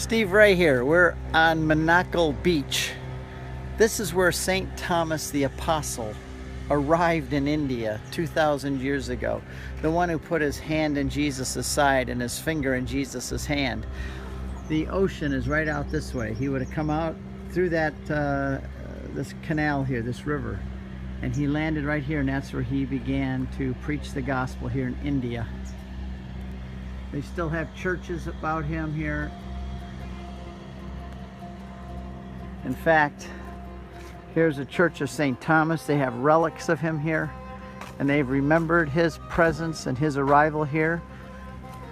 Steve Ray here. We're on Monaco Beach. This is where St. Thomas the Apostle arrived in India 2,000 years ago. The one who put his hand in Jesus' side and his finger in Jesus' hand. The ocean is right out this way. He would have come out through that this canal here, this river, and he landed right here, and that's where he began to preach the gospel here in India. They still have churches about him here. In fact, here's a church of St. Thomas. They have relics of him here, and they've remembered his presence and his arrival here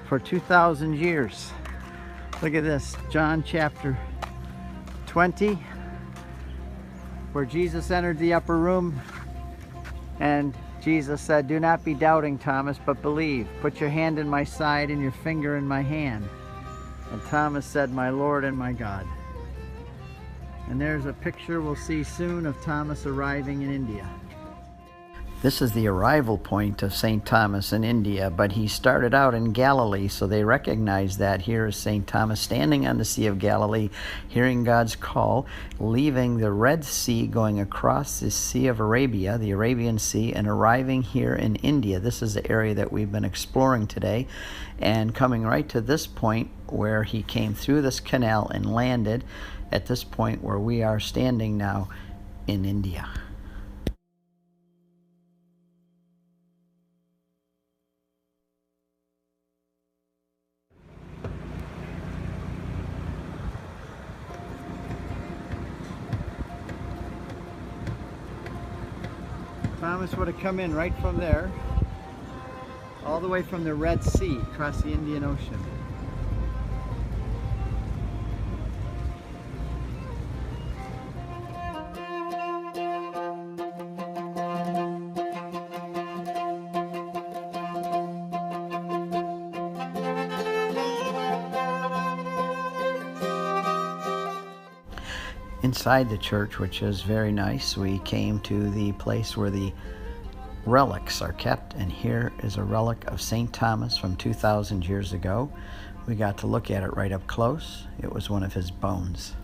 for 2,000 years. Look at this, John chapter 20, where Jesus entered the upper room, and Jesus said, "Do not be doubting, Thomas, but believe. Put your hand in my side and your finger in my hand." And Thomas said, "My Lord and my God." And there's a picture we'll see soon of Thomas arriving in India. This is the arrival point of St. Thomas in India, but he started out in Galilee, so they recognize that. Here is St. Thomas standing on the Sea of Galilee, hearing God's call, leaving the Red Sea, going across the Sea of Arabia, the Arabian Sea, and arriving here in India. This is the area that we've been exploring today, and coming right to this point where he came through this canal and landed at this point where we are standing now in India. Thomas would have come in right from there, all the way from the Red Sea, across the Indian Ocean. Inside the church, which is very nice, we came to the place where the relics are kept, and here is a relic of St. Thomas from 2,000 years ago. We got to look at it right up close. It was one of his bones.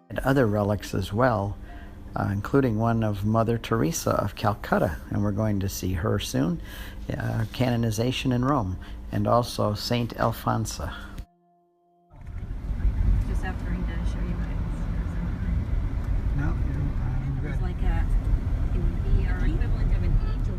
And other relics as well, including one of Mother Teresa of Calcutta, and we're going to see her soon, canonization in Rome, and also Saint Alfonsa. Just after I'm done, show you what it's. No, I'm good. It's like it would be our equivalent of an angel.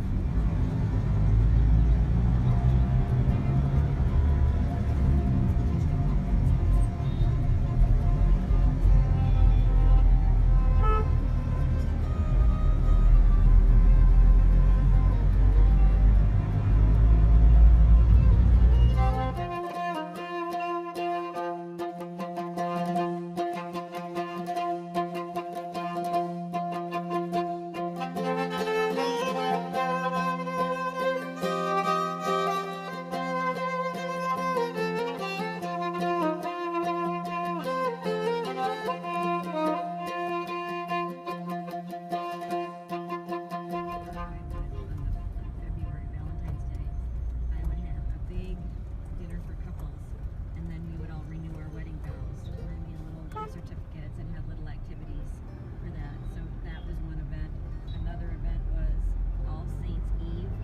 Certificates and had little activities for that. So that was one event. Another event was All Saints Eve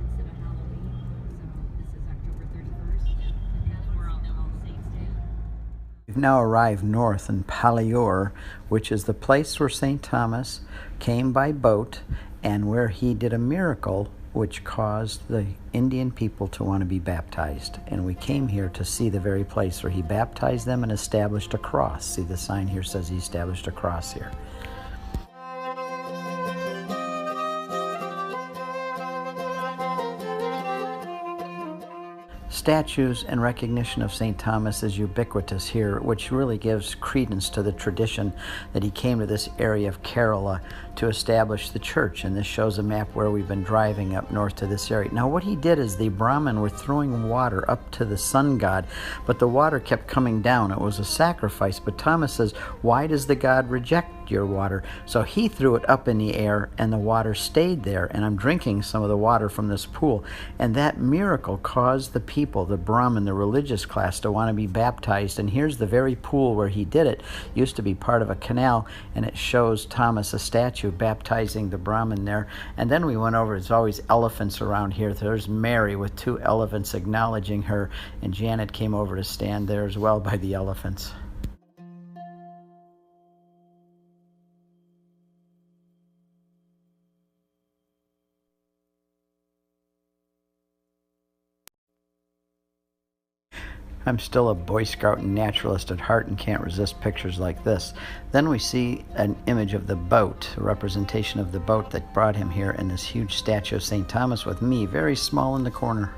instead of Halloween. So this is October 31st. And we're All Saints Day. We've now arrived north in Palayur, which is the place where St. Thomas came by boat and where he did a miracle which caused the Indian people to want to be baptized. And we came here to see the very place where he baptized them and established a cross. See, the sign here says he established a cross here. Statues and recognition of St. Thomas is ubiquitous here, which really gives credence to the tradition that he came to this area of Kerala to establish the church, and this shows a map where we've been driving up north to this area. Now what he did is the Brahmin were throwing water up to the sun god, but the water kept coming down. It was a sacrifice, but Thomas says, why does the god reject your water? So he threw it up in the air and the water stayed there, and I'm drinking some of the water from this pool, and that miracle caused the people, the Brahmin, the religious class, to want to be baptized. And here's the very pool where he did it. It used to be part of a canal, and it shows Thomas, a statue, baptizing the Brahmin there. And then we went over, there's always elephants around here. There's Mary with 2 elephants acknowledging her, and Janet came over to stand there as well by the elephants. I'm still a Boy Scout and naturalist at heart and can't resist pictures like this. Then we see an image of the boat, a representation of the boat that brought him here, and this huge statue of St. Thomas with me, very small in the corner.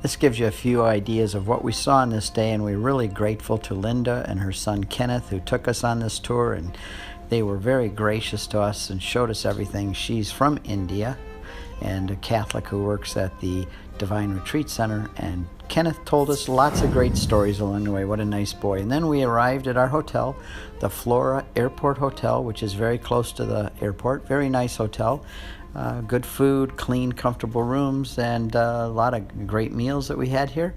This gives you a few ideas of what we saw on this day, and we're really grateful to Linda and her son Kenneth who took us on this tour, and they were very gracious to us and showed us everything. She's from India and a Catholic who works at the Divine Retreat Center, and Kenneth told us lots of great stories along the way. What a nice boy. And then we arrived at our hotel, the Flora Airport Hotel, which is very close to the airport. Very nice hotel. Good food, clean, comfortable rooms, and a lot of great meals that we had here.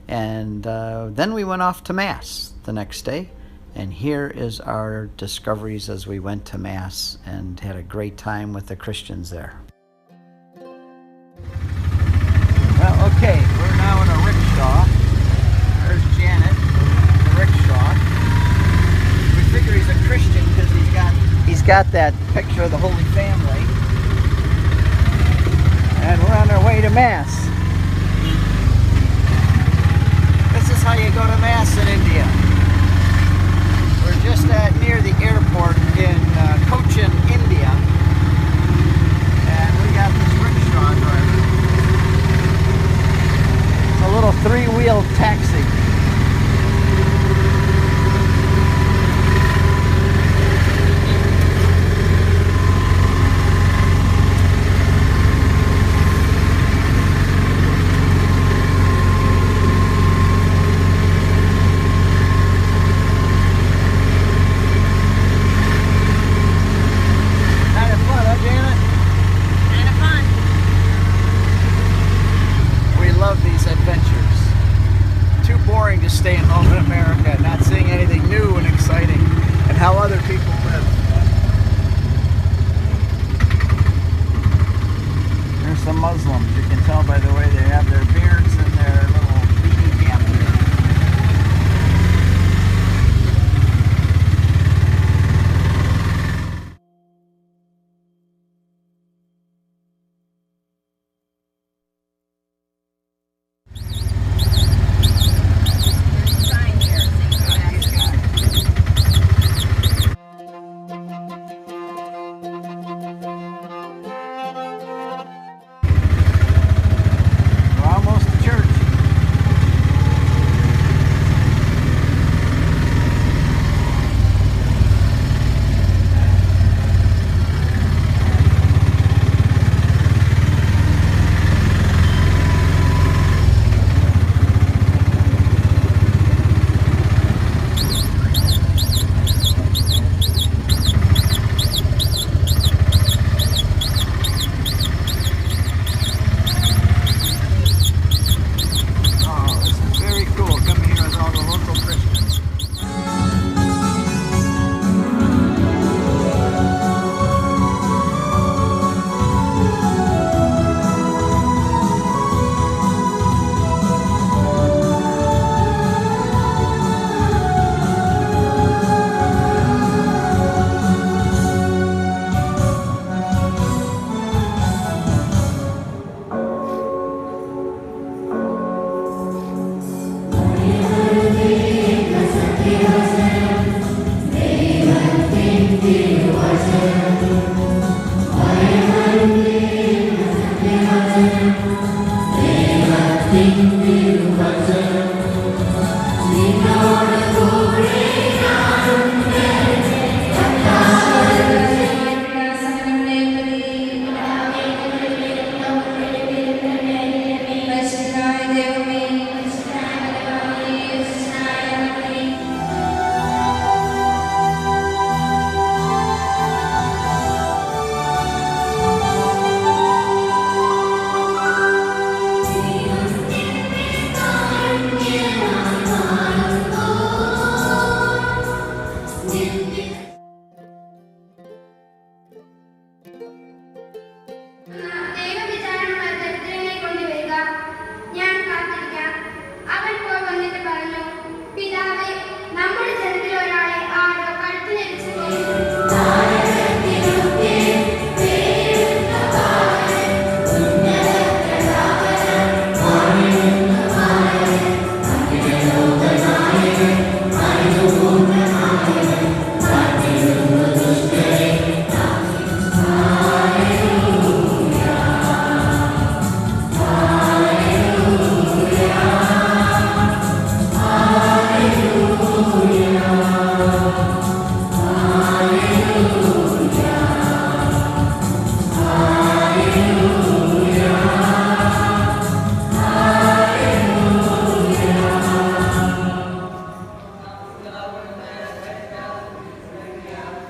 And then we went off to Mass the next day. And here is our discoveries as we went to Mass and had a great time with the Christians there. Well, okay, we're now in a rickshaw. There's Janet in the rickshaw. We figure he's a Christian because he's got that picture of the Holy Family. And we're on our way to Mass. This is how you go to Mass in India. We're just near the airport in Cochin, India. And we got this rickshaw driver. A little 3-wheel taxi.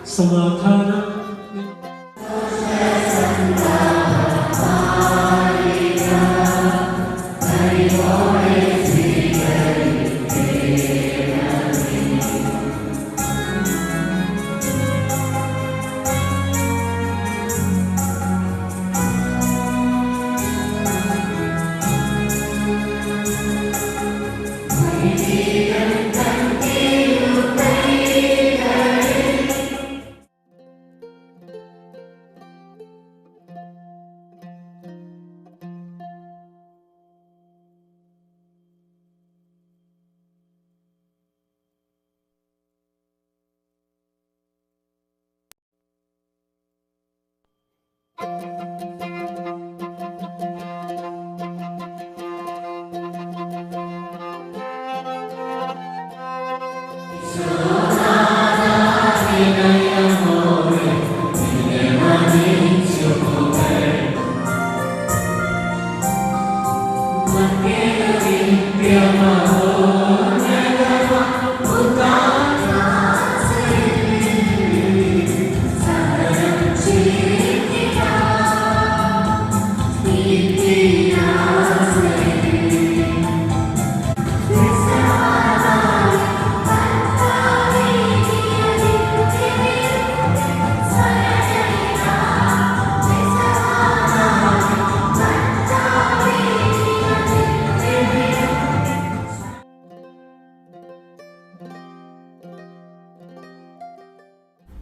സമാധാനം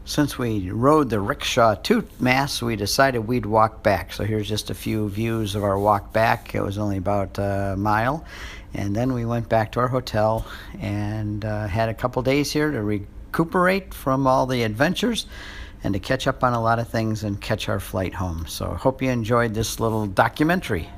Since we rode the rickshaw to Mass, we decided we'd walk back. So here's just a few views of our walk back. It was only about a mile. And then we went back to our hotel and had a couple days here to recuperate from all the adventures and to catch up on a lot of things and catch our flight home. So I hope you enjoyed this little documentary.